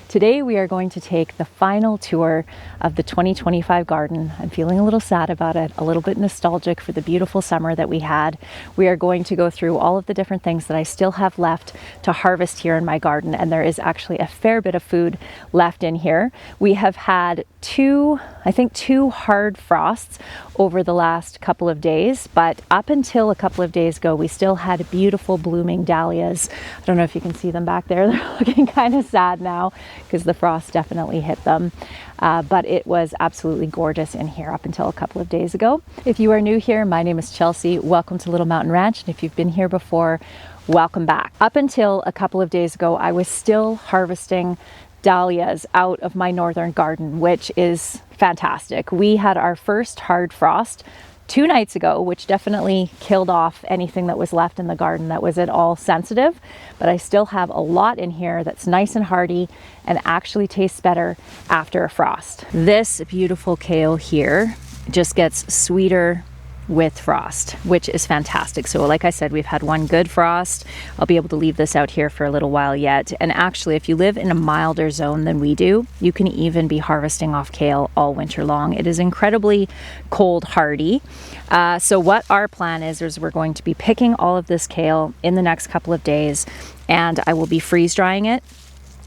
Today we are going to take the final tour of the 2025 garden. I'm feeling a little sad about it, a little bit nostalgic for the beautiful summer that we had. We are going to go through all of the different things that I still have left to harvest here in my garden, and there is actually a fair bit of food left in here. We have had two hard frosts over the last couple of days, but up until a couple of days ago, we still had beautiful blooming dahlias. I don't know if you can see them back there. They're looking kind of sad now because the frost definitely hit them. But it was absolutely gorgeous in here up until a couple of days ago. If you are new here, my name is Chelsea. Welcome to Little Mountain Ranch. And if you've been here before, welcome back. Up until a couple of days ago, I was still harvesting dahlias out of my northern garden, which is fantastic. We had our first hard frost 2 nights ago, which definitely killed off anything that was left in the garden that was at all sensitive, but I still have a lot in here that's nice and hardy and actually tastes better after a frost. This beautiful kale here just gets sweeter with frost, which is fantastic. So like I said, we've had one good frost. I'll be able to leave this out here for a little while yet. And actually, if you live in a milder zone than we do, you can even be harvesting off kale all winter long. It is incredibly cold hardy. So what our plan is we're going to be picking all of this kale in the next couple of days, and I will be freeze drying it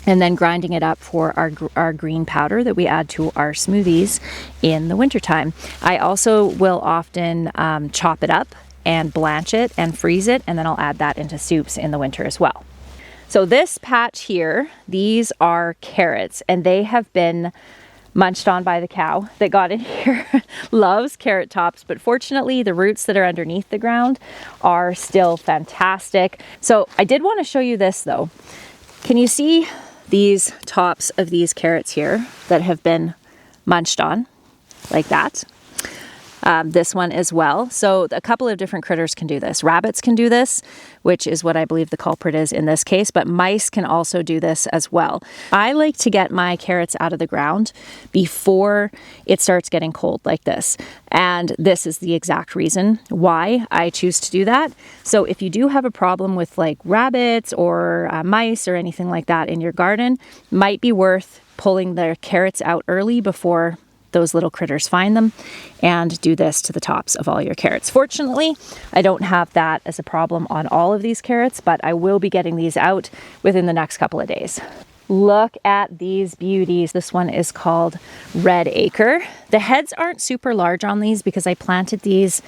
and then grinding it up for our green powder that we add to our smoothies in the wintertime. I also will often chop it up and blanch it and freeze it, and then I'll add that into soups in the winter as well. So this patch here, these are carrots, and they have been munched on by the cow that got in here. Loves carrot tops, but fortunately the roots that are underneath the ground are still fantastic. So I did want to show you this though. Can you see these tops of these carrots here that have been munched on like that? This one as well. So a couple of different critters can do this. Rabbits can do this, which is what I believe the culprit is in this case, but mice can also do this as well. I like to get my carrots out of the ground before it starts getting cold like this. And this is the exact reason why I choose to do that. So if you do have a problem with like rabbits or mice or anything like that in your garden, might be worth pulling the carrots out early before those little critters find them, and do this to the tops of all your carrots. Fortunately, I don't have that as a problem on all of these carrots, but I will be getting these out within the next couple of days. Look at these beauties. This one is called Red Acre. The heads aren't super large on these because I planted these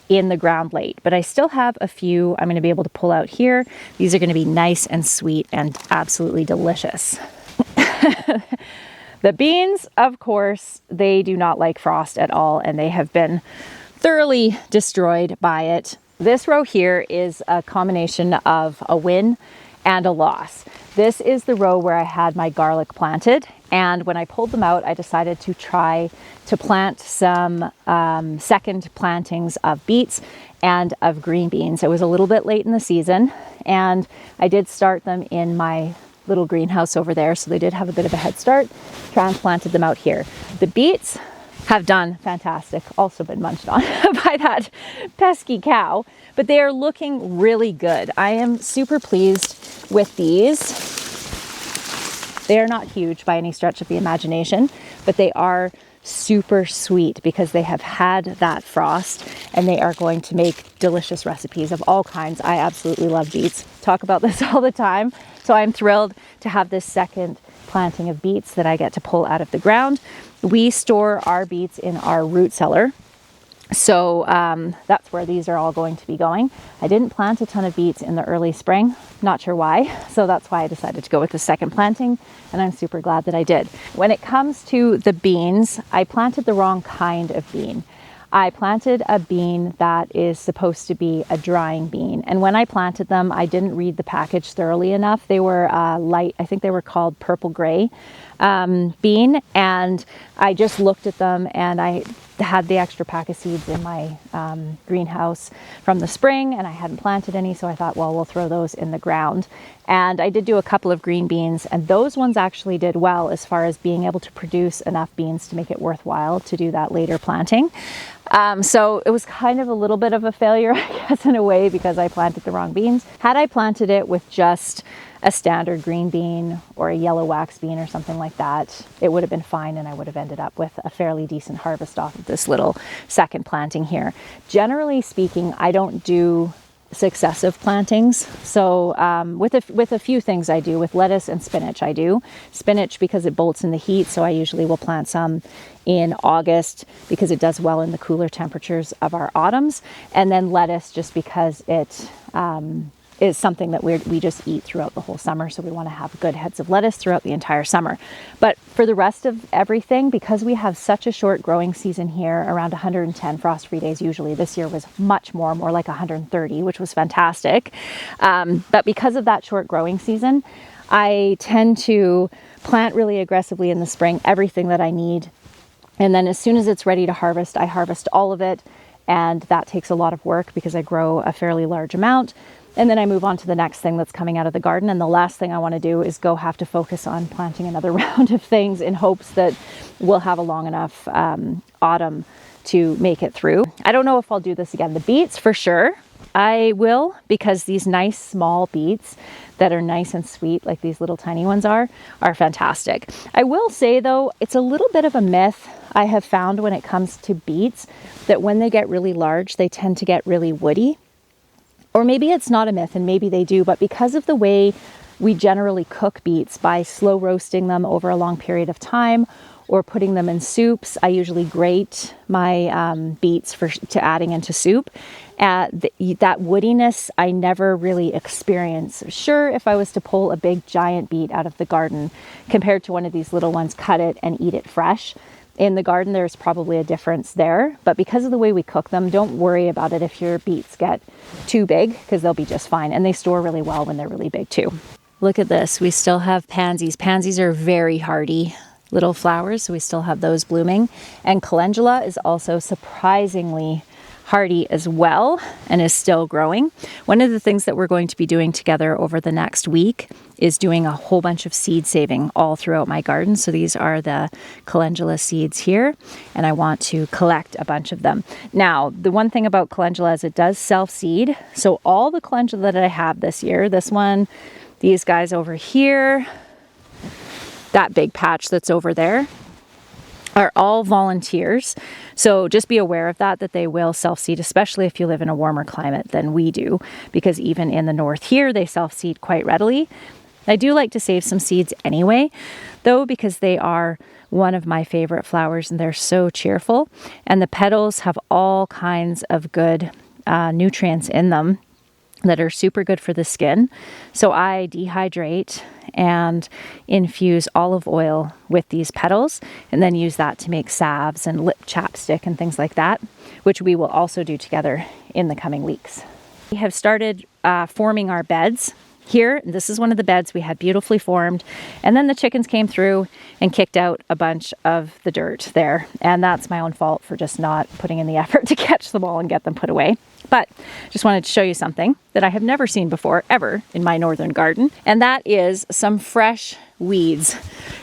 in the ground late, but I still have a few I'm going to be able to pull out here. These are going to be nice and sweet and absolutely delicious. The beans, of course, they do not like frost at all, and they have been thoroughly destroyed by it. This row here is a combination of a win and a loss. This is the row where I had my garlic planted, and when I pulled them out, I decided to try to plant some second plantings of beets and of green beans. It was a little bit late in the season, and I did start them in my little greenhouse over there, so they did have a bit of a head start. Transplanted them out here. The beets have done fantastic, also been munched on by that pesky cow, but they are looking really good. I am super pleased with these. They are not huge by any stretch of the imagination, but they are super sweet because they have had that frost, and they are going to make delicious recipes of all kinds. I absolutely love beets. Talk about this all the time. So I'm thrilled to have this second planting of beets that I get to pull out of the ground. We store our beets in our root cellar. So that's where these are all going to be going. I didn't plant a ton of beets in the early spring, not sure why. So that's why I decided to go with the second planting, and I'm super glad that I did. When it comes to the beans, I planted the wrong kind of bean. I planted a bean that is supposed to be a drying bean. And when I planted them, I didn't read the package thoroughly enough. They were light, I think they were called purple gray bean. And I just looked at them, and I had the extra pack of seeds in my greenhouse from the spring, and I hadn't planted any. So I thought, well, we'll throw those in the ground. And I did do a couple of green beans, and those ones actually did well as far as being able to produce enough beans to make it worthwhile to do that later planting. So it was kind of a little bit of a failure, I guess, in a way, because I planted the wrong beans. Had I planted it with just a standard green bean or a yellow wax bean or something like that, it would have been fine, and I would have ended up with a fairly decent harvest off of this little second planting here. Generally speaking, I don't do successive plantings. So with a few things I do, with lettuce and spinach I do. Spinach because it bolts in the heat, so I usually will plant some in August because it does well in the cooler temperatures of our autumns. And then lettuce just because it is something that we just eat throughout the whole summer, so we want to have good heads of lettuce throughout the entire summer. But for the rest of everything, because we have such a short growing season here, around 110 frost-free days usually, this year was much more like 130, which was fantastic. But because of that short growing season, I tend to plant really aggressively in the spring, everything that I need. And then as soon as it's ready to harvest, I harvest all of it. And that takes a lot of work because I grow a fairly large amount. And then I move on to the next thing that's coming out of the garden. And the last thing I want to do is have to focus on planting another round of things in hopes that we'll have a long enough autumn to make it through. I don't know if I'll do this again. The beets, for sure, I will, because these nice small beets that are nice and sweet, like these little tiny ones are fantastic. I will say though, it's a little bit of a myth I have found when it comes to beets, that when they get really large, they tend to get really woody. Or maybe it's not a myth and maybe they do, but because of the way we generally cook beets, by slow roasting them over a long period of time or putting them in soups, I usually grate my beets to adding into soup. That woodiness I never really experience. Sure, if I was to pull a big giant beet out of the garden compared to one of these little ones, cut it and eat it fresh, in the garden, there's probably a difference there, but because of the way we cook them, don't worry about it if your beets get too big, because they'll be just fine, and they store really well when they're really big too. Look at this, we still have pansies. Pansies are very hardy little flowers, so we still have those blooming, and calendula is also surprisingly hardy as well and is still growing. One of the things that we're going to be doing together over the next week is doing a whole bunch of seed saving all throughout my garden. So these are the calendula seeds here, and I want to collect a bunch of them. Now, the one thing about calendula is it does self-seed. So all the calendula that I have this year, this one, these guys over here, that big patch that's over there, are all volunteers. So just be aware of that they will self-seed, especially if you live in a warmer climate than we do, because even in the north here, they self-seed quite readily. I do like to save some seeds anyway, though, because they are one of my favorite flowers and they're so cheerful. And the petals have all kinds of good nutrients in them that are super good for the skin. So I dehydrate and infuse olive oil with these petals and then use that to make salves and lip chapstick and things like that, which we will also do together in the coming weeks. We have started forming our beds here. This is one of the beds we had beautifully formed, and then the chickens came through and kicked out a bunch of the dirt there, and that's my own fault for just not putting in the effort to catch them all and get them put away. But just wanted to show you something that I have never seen before ever in my northern garden, and that is some fresh weeds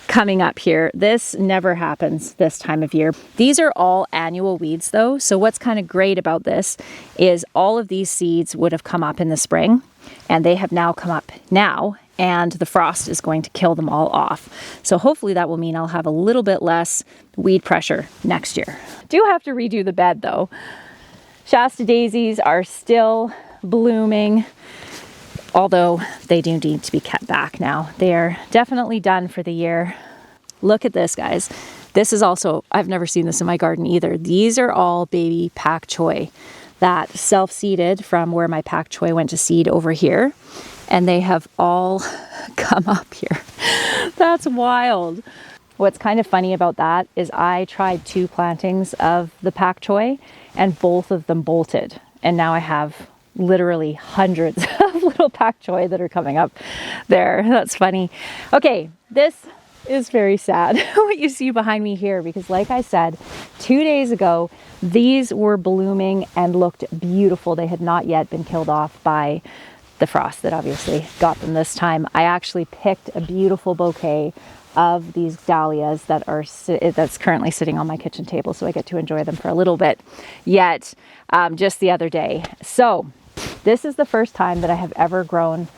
coming up here. This never happens this time of year. These are all annual weeds though, so what's kind of great about this is all of these seeds would have come up in the spring, and they have now come up now, and the frost is going to kill them all off. So hopefully that will mean I'll have a little bit less weed pressure next year. Do have to redo the bed though. Shasta daisies are still blooming, although they do need to be cut back now. They are definitely done for the year. Look at this, guys. This is also, I've never seen this in my garden either. These are all baby pak choi that self-seeded from where my pak choi went to seed over here, and they have all come up here. That's wild. What's kind of funny about that is I tried 2 plantings of the pak choi and both of them bolted, and now I have literally hundreds of little pak choi that are coming up there. That's funny. Okay, this is very sad what you see behind me here, because like I said, 2 days ago these were blooming and looked beautiful. They had not yet been killed off by the frost that obviously got them this time. I actually picked a beautiful bouquet of these dahlias that are that's currently sitting on my kitchen table, so I get to enjoy them for a little bit yet, just the other day. So this is the first time that I have ever grown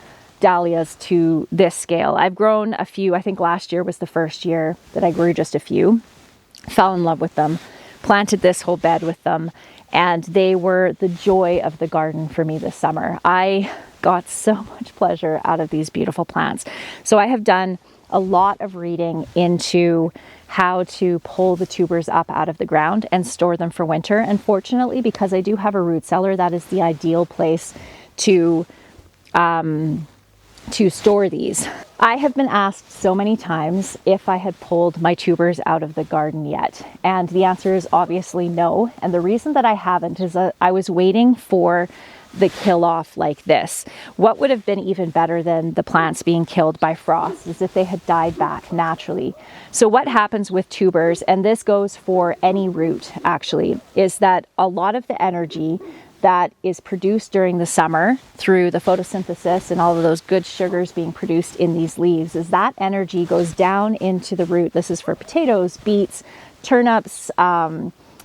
dahlias to this scale. I've grown a few. I think last year was the first year that I grew just a few. Fell in love with them, planted this whole bed with them, and they were the joy of the garden for me this summer. I got so much pleasure out of these beautiful plants. So I have done a lot of reading into how to pull the tubers up out of the ground and store them for winter. And fortunately, because I do have a root cellar, that is the ideal place to store these. I have been asked so many times if I had pulled my tubers out of the garden yet. And the answer is obviously no. And the reason that I haven't is that I was waiting for the kill off like this. What would have been even better than the plants being killed by frost is if they had died back naturally. So what happens with tubers, and this goes for any root actually, is that a lot of the energy that is produced during the summer through the photosynthesis and all of those good sugars being produced in these leaves, is that energy goes down into the root. This is for potatoes, beets, turnips,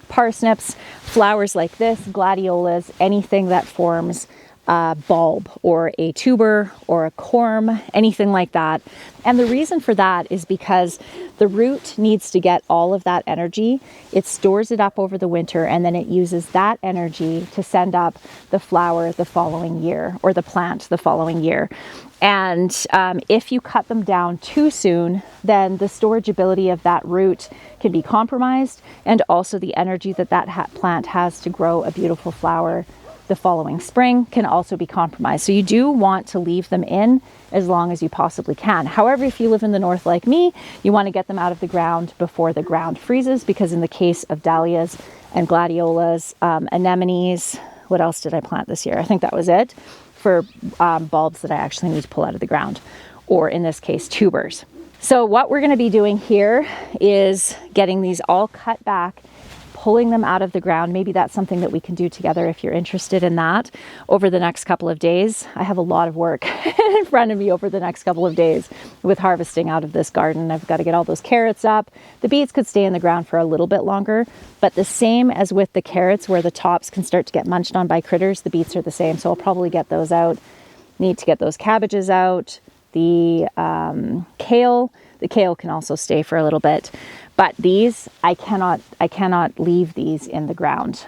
parsnips, flowers like this, gladiolas, anything that forms a bulb or a tuber or a corm, anything like that. And the reason for that is because the root needs to get all of that energy. It stores it up over the winter, and then it uses that energy to send up the flower the following year, or the plant the following year. And if you cut them down too soon, then the storage ability of that root can be compromised, and also the energy that plant has to grow a beautiful flower the following spring can also be compromised. So you do want to leave them in as long as you possibly can. However, if you live in the north like me, you want to get them out of the ground before the ground freezes, because in the case of dahlias and gladiolas, anemones, what else did I plant this year? I think that was it for bulbs that I actually need to pull out of the ground, or in this case, tubers. So what we're going to be doing here is getting these all cut back, pulling them out of the ground. Maybe that's something that we can do together if you're interested in that over the next couple of days. I have a lot of work in front of me over the next couple of days with harvesting out of this garden. I've got to get all those carrots up. The beets could stay in the ground for a little bit longer, but the same as with the carrots where the tops can start to get munched on by critters, the beets are the same. So I'll probably get those out. Need to get those cabbages out. The kale can also stay for a little bit. But these, I cannot leave these in the ground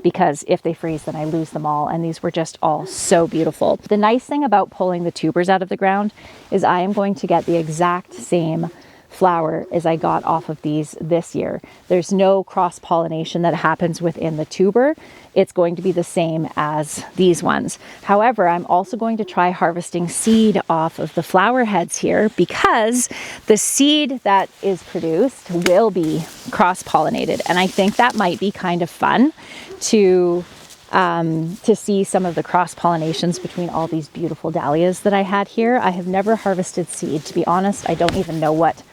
because if they freeze, then I lose them all. And these were just all so beautiful. The nice thing about pulling the tubers out of the ground is I am going to get the exact same flower as I got off of these this year. There's no cross-pollination that happens within the tuber. It's going to be the same as these ones. However, I'm also going to try harvesting seed off of the flower heads here, because the seed that is produced will be cross-pollinated. And I think that might be kind of fun to see some of the cross-pollinations between all these beautiful dahlias that I had here. I have never harvested seed. To be honest, I don't even know what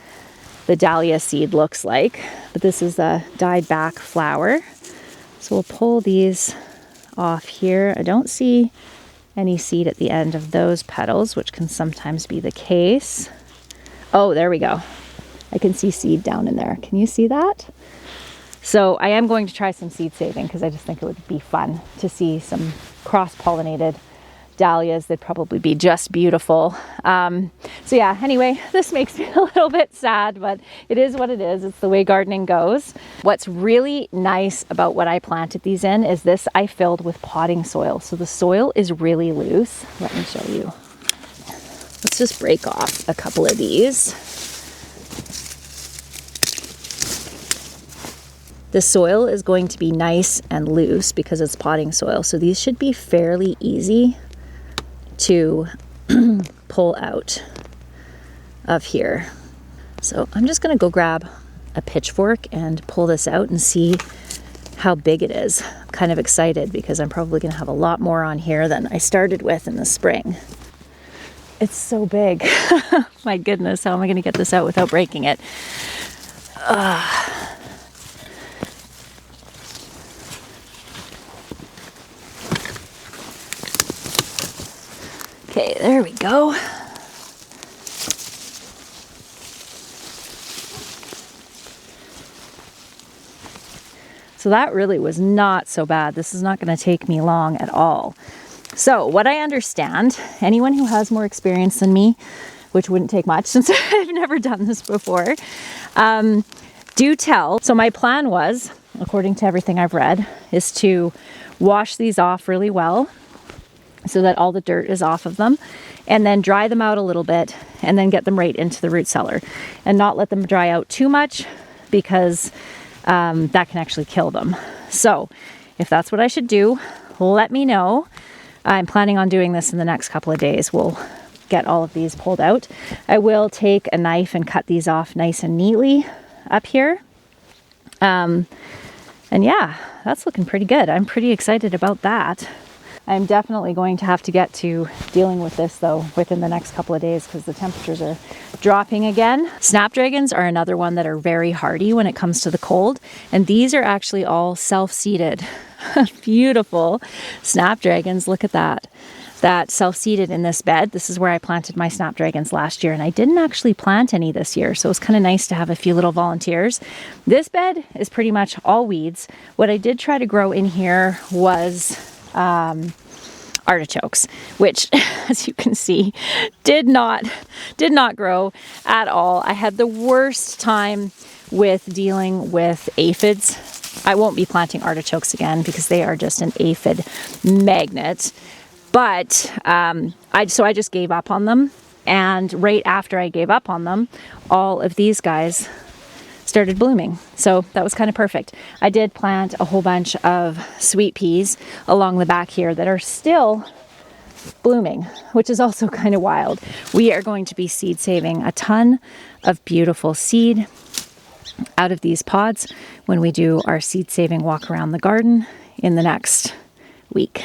the dahlia seed looks like, but this is a dyed back flower. So we'll pull these off here. I don't see any seed at the end of those petals, which can sometimes be the case. Oh, there we go. I can see seed down in there. Can you see that? So I am going to try some seed saving because I just think it would be fun to see some cross-pollinated dahlias. They'd probably be just beautiful. So yeah, anyway, this makes me a little bit sad, but it is what it is. It's the way gardening goes. What's really nice about what I planted these in is this I filled with potting soil. So the soil is really loose. Let me show you. Let's just break off a couple of these. The soil is going to be nice and loose because it's potting soil. So these should be fairly easy to pull out of here. So I'm just going to go grab a pitchfork and pull this out and see how big it is. I'm kind of excited because I'm probably going to have a lot more on here than I started with in the spring. It's so big. My goodness, how am I going to get this out without breaking it? Okay, there we go. So that really was not so bad. This is not going to take me long at all. So what I understand, anyone who has more experience than me, which wouldn't take much since I've never done this before, do tell. So my plan was, according to everything I've read, is to wash these off really well so that all the dirt is off of them, and then dry them out a little bit and then get them right into the root cellar and not let them dry out too much, because that can actually kill them. So if that's what I should do, let me know. I'm planning on doing this in the next couple of days. We'll get all of these pulled out. I will take a knife and cut these off nice and neatly up here. And yeah, that's looking pretty good. I'm pretty excited about that. I'm definitely going to have to get to dealing with this though within the next couple of days, because the temperatures are dropping again. Snapdragons are another one that are very hardy when it comes to the cold, and these are actually all self-seeded. Beautiful snapdragons. Look at that. That self-seeded in this bed. This is where I planted my snapdragons last year, and I didn't actually plant any this year, so it's kind of nice to have a few little volunteers. This bed is pretty much all weeds. What I did try to grow in here was artichokes, which, as you can see, did not grow at all. I had the worst time with dealing with aphids. I won't be planting artichokes again because they are just an aphid magnet. But so I just gave up on them, and right after I gave up on them, all of these guys started blooming. So that was kind of perfect. I did plant a whole bunch of sweet peas along the back here that are still blooming, which is also kind of wild. We are going to be seed saving a ton of beautiful seed out of these pods when we do our seed saving walk around the garden in the next week.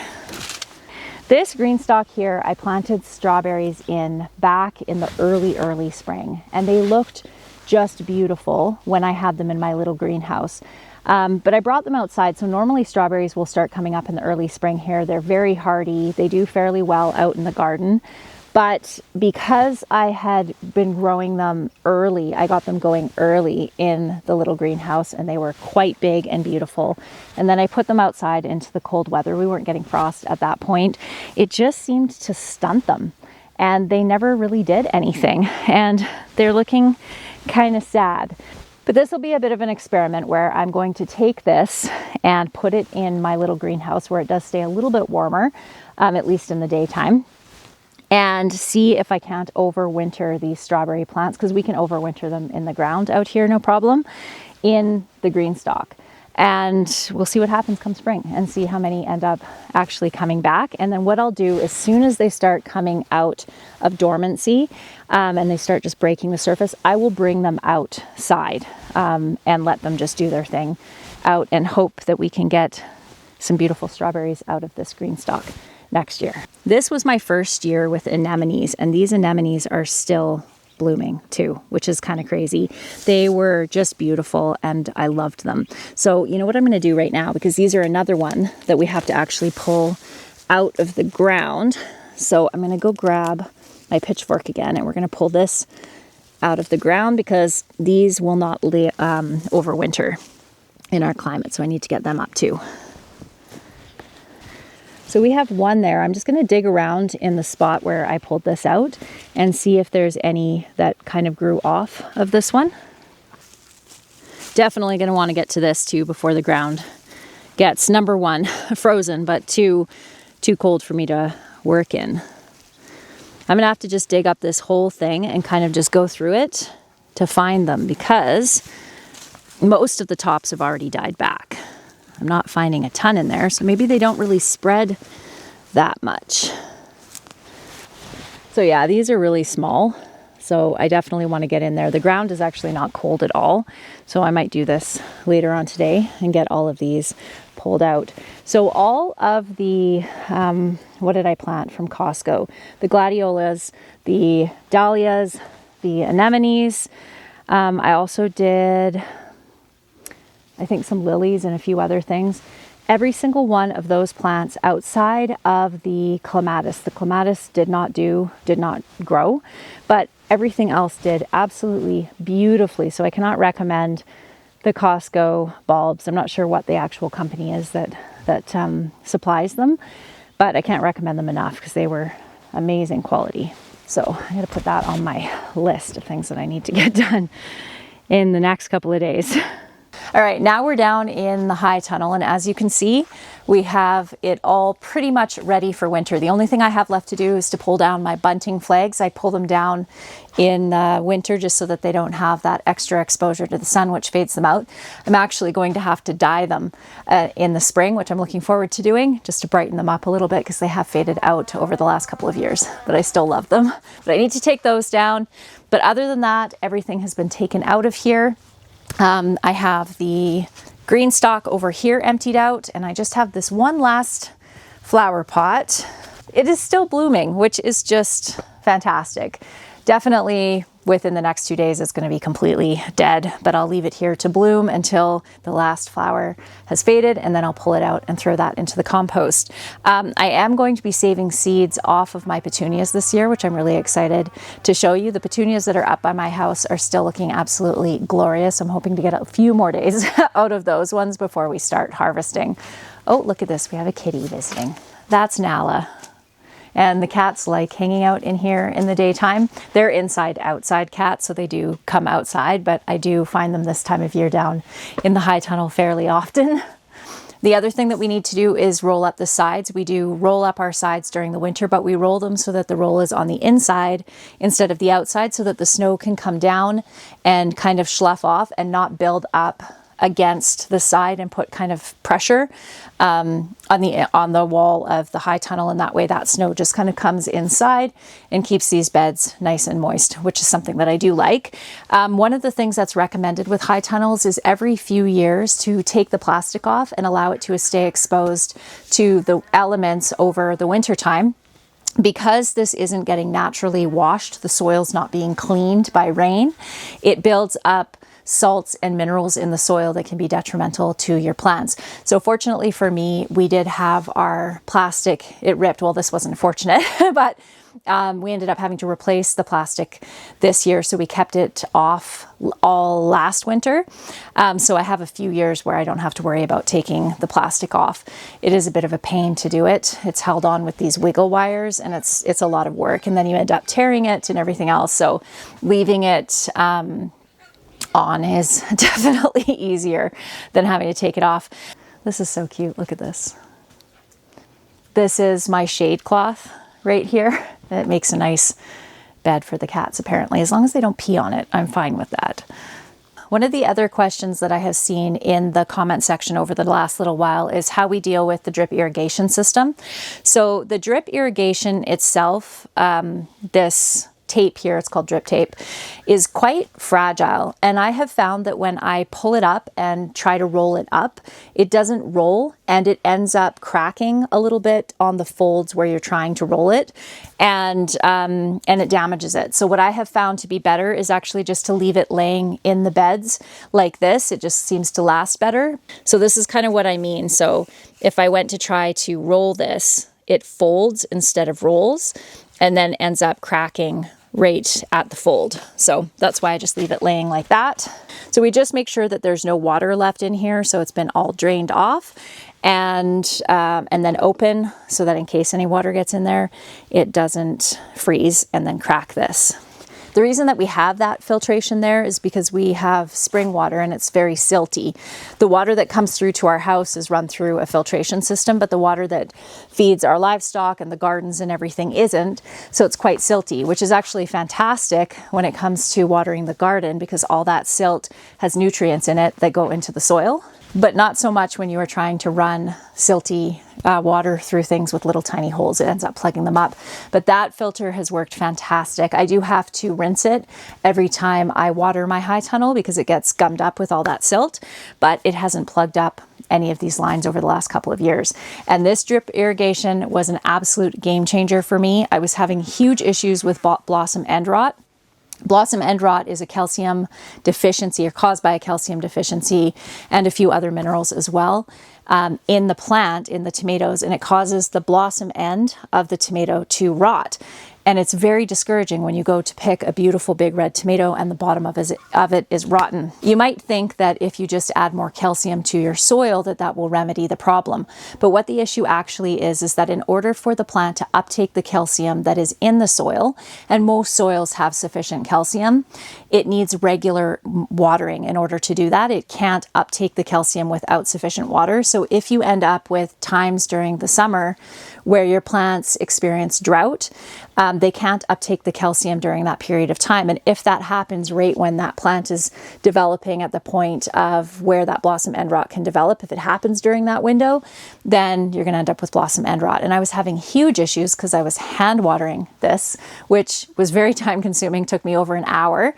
This green stalk here, I planted strawberries in back in the early spring, and they looked just beautiful when I had them in my little greenhouse. But I brought them outside, so normally strawberries will start coming up in the early spring here. They're very hardy. They do fairly well out in the garden. But because I had been growing them early, I got them going early in the little greenhouse, and they were quite big and beautiful. And then I put them outside into the cold weather. We weren't getting frost at that point. It just seemed to stunt them, and they never really did anything. And they're looking kind of sad. But this will be a bit of an experiment where I'm going to take this and put it in my little greenhouse where it does stay a little bit warmer, at least in the daytime, and see if I can't overwinter these strawberry plants, because we can overwinter them in the ground out here, no problem, in the green stalk. And we'll see what happens come spring and see how many end up actually coming back. And then what I'll do, as soon as they start coming out of dormancy and they start just breaking the surface, I will bring them outside and let them just do their thing out, and hope that we can get some beautiful strawberries out of this green stalk next year. This was my first year with anemones, and these anemones are still blooming too, which is kind of crazy. They were just beautiful and I loved them. So you know what I'm going to do right now, because these are another one that we have to actually pull out of the ground. So I'm going to go grab my pitchfork again, and we're going to pull this out of the ground, because these will not overwinter in our climate. So I need to get them up too. So we have one there. I'm just going to dig around in the spot where I pulled this out and see if there's any that kind of grew off of this one. Definitely going to want to get to this too before the ground gets, number one, frozen, but too cold for me to work in. I'm going to have to just dig up this whole thing and kind of just go through it to find them, because most of the tops have already died back. I'm not finding a ton in there, so maybe they don't really spread that much. So yeah, these are really small, so I definitely want to get in there. The ground is actually not cold at all, so I might do this later on today and get all of these pulled out. So all of the, what did I plant from Costco? The gladiolas, the dahlias, the anemones. I also did, I think, some lilies and a few other things. every single one of those plants outside of the clematis. The clematis did not grow, but everything else did absolutely beautifully. So I cannot recommend the Costco bulbs. I'm not sure what the actual company is that supplies them, but I can't recommend them enough because they were amazing quality. So I got to put that on my list of things that I need to get done in the next couple of days. All right, now we're down in the high tunnel, and as you can see, we have it all pretty much ready for winter. The only thing I have left to do is to pull down my bunting flags. I pull them down in winter just so that they don't have that extra exposure to the sun, which fades them out. I'm actually going to have to dye them in the spring, which I'm looking forward to doing, just to brighten them up a little bit because they have faded out over the last couple of years, but I still love them. But I need to take those down. But other than that, everything has been taken out of here. I have the green stalk over here emptied out, and I just have this one last flower pot. It is still blooming, which is just fantastic. Definitely within the next 2 days it's going to be completely dead, but I'll leave it here to bloom until the last flower has faded, and then I'll pull it out and throw that into the compost. I am going to be saving seeds off of my petunias this year, which I'm really excited to show you. The petunias that are up by my house are still looking absolutely glorious. I'm hoping to get a few more days out of those ones before we start harvesting. Oh, look at this. We have a kitty visiting. That's Nala. And the cats like hanging out in here in the daytime. They're inside-outside cats, so they do come outside, but I do find them this time of year down in the high tunnel fairly often. The other thing that we need to do is roll up the sides. We do roll up our sides during the winter, but we roll them so that the roll is on the inside instead of the outside, so that the snow can come down and kind of slough off and not build up against the side and put kind of pressure on the wall of the high tunnel, and that way that snow just kind of comes inside and keeps these beds nice and moist, which is something that I do like. One of the things that's recommended with high tunnels is every few years to take the plastic off and allow it to stay exposed to the elements over the winter time. Because this isn't getting naturally washed, the soil's not being cleaned by rain, it builds up salts and minerals in the soil that can be detrimental to your plants. So fortunately for me, we did have our plastic, it ripped. Well, this wasn't fortunate, but we ended up having to replace the plastic this year. So we kept it off all last winter. So I have a few years where I don't have to worry about taking the plastic off. It is a bit of a pain to do it. It's held on with these wiggle wires, and it's a lot of work, and then you end up tearing it and everything else. So leaving it on is definitely easier than having to take it off. This is so cute. Look at this. This is my shade cloth right here. It makes a nice bed for the cats, apparently. As long as they don't pee on it, I'm fine with that. One of the other questions that I have seen in the comment section over the last little while is how we deal with the drip irrigation system. So the drip irrigation itself, this tape here, it's called drip tape, is quite fragile. And I have found that when I pull it up and try to roll it up, it doesn't roll, and it ends up cracking a little bit on the folds where you're trying to roll it, and it damages it. So what I have found to be better is actually just to leave it laying in the beds like this. It just seems to last better. So this is kind of what I mean. So if I went to try to roll this, it folds instead of rolls, and then ends up cracking right at the fold. So that's why I just leave it laying like that. So we just make sure that there's no water left in here, so it's been all drained off, and then open so that in case any water gets in there, it doesn't freeze and then crack this. The reason that we have that filtration there is because we have spring water and it's very silty. The water that comes through to our house is run through a filtration system, but the water that feeds our livestock and the gardens and everything isn't. So it's quite silty, which is actually fantastic when it comes to watering the garden, because all that silt has nutrients in it that go into the soil. But not so much when you are trying to run silty water through things with little tiny holes. It ends up plugging them up. But that filter has worked fantastic. I do have to rinse it every time I water my high tunnel because it gets gummed up with all that silt, but it hasn't plugged up any of these lines over the last couple of years. And this drip irrigation was an absolute game changer for me. I was having huge issues with blossom end rot. Blossom end rot is a calcium deficiency, or caused by a calcium deficiency, and a few other minerals as well in the plant, in the tomatoes, and it causes the blossom end of the tomato to rot. And it's very discouraging when you go to pick a beautiful big red tomato and the bottom of it is rotten. You might think that if you just add more calcium to your soil that will remedy the problem. But what the issue actually is that in order for the plant to uptake the calcium that is in the soil, and most soils have sufficient calcium, it needs regular watering in order to do that. It can't uptake the calcium without sufficient water. So if you end up with times during the summer where your plants experience drought, they can't uptake the calcium during that period of time. And if that happens right when that plant is developing at the point of where that blossom end rot can develop, if it happens during that window, then you're going to end up with blossom end rot. And I was having huge issues because I was hand watering this, which was very time consuming, took me over an hour.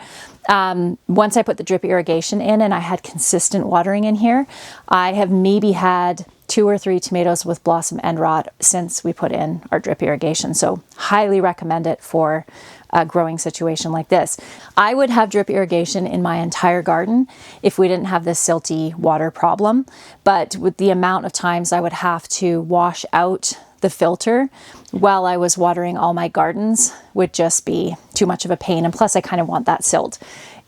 Once I put the drip irrigation in and I had consistent watering in here, I have maybe had 2 or 3 tomatoes with blossom end rot since we put in our drip irrigation. So highly recommend it for a growing situation like this. I would have drip irrigation in my entire garden if we didn't have this silty water problem. But with the amount of times I would have to wash out the filter while I was watering all my gardens would just be too much of a pain. And plus I kind of want that silt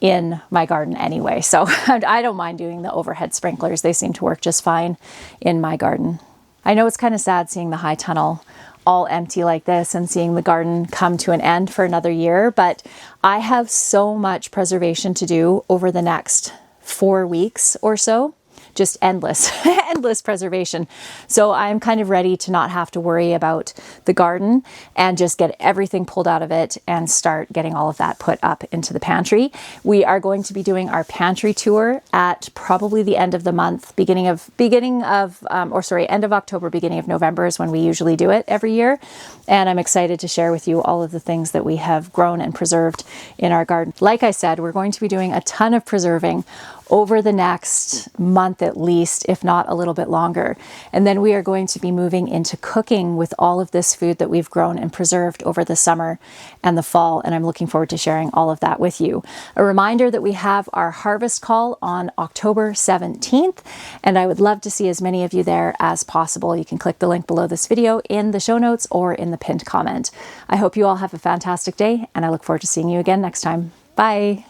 in my garden anyway. So I don't mind doing the overhead sprinklers. They seem to work just fine in my garden. I know it's kind of sad seeing the high tunnel all empty like this and seeing the garden come to an end for another year, but I have so much preservation to do over the next 4 weeks or so. Just endless, endless preservation. So I'm kind of ready to not have to worry about the garden and just get everything pulled out of it and start getting all of that put up into the pantry. We are going to be doing our pantry tour at probably the end of the month, end of October, beginning of November is when we usually do it every year. And I'm excited to share with you all of the things that we have grown and preserved in our garden. Like I said, we're going to be doing a ton of preserving over the next month at least, if not a little bit longer. And then we are going to be moving into cooking with all of this food that we've grown and preserved over the summer and the fall. And I'm looking forward to sharing all of that with you. A reminder that we have our harvest call on October 17th, and I would love to see as many of you there as possible. You can click the link below this video in the show notes or in the pinned comment. I hope you all have a fantastic day, and I look forward to seeing you again next time. Bye.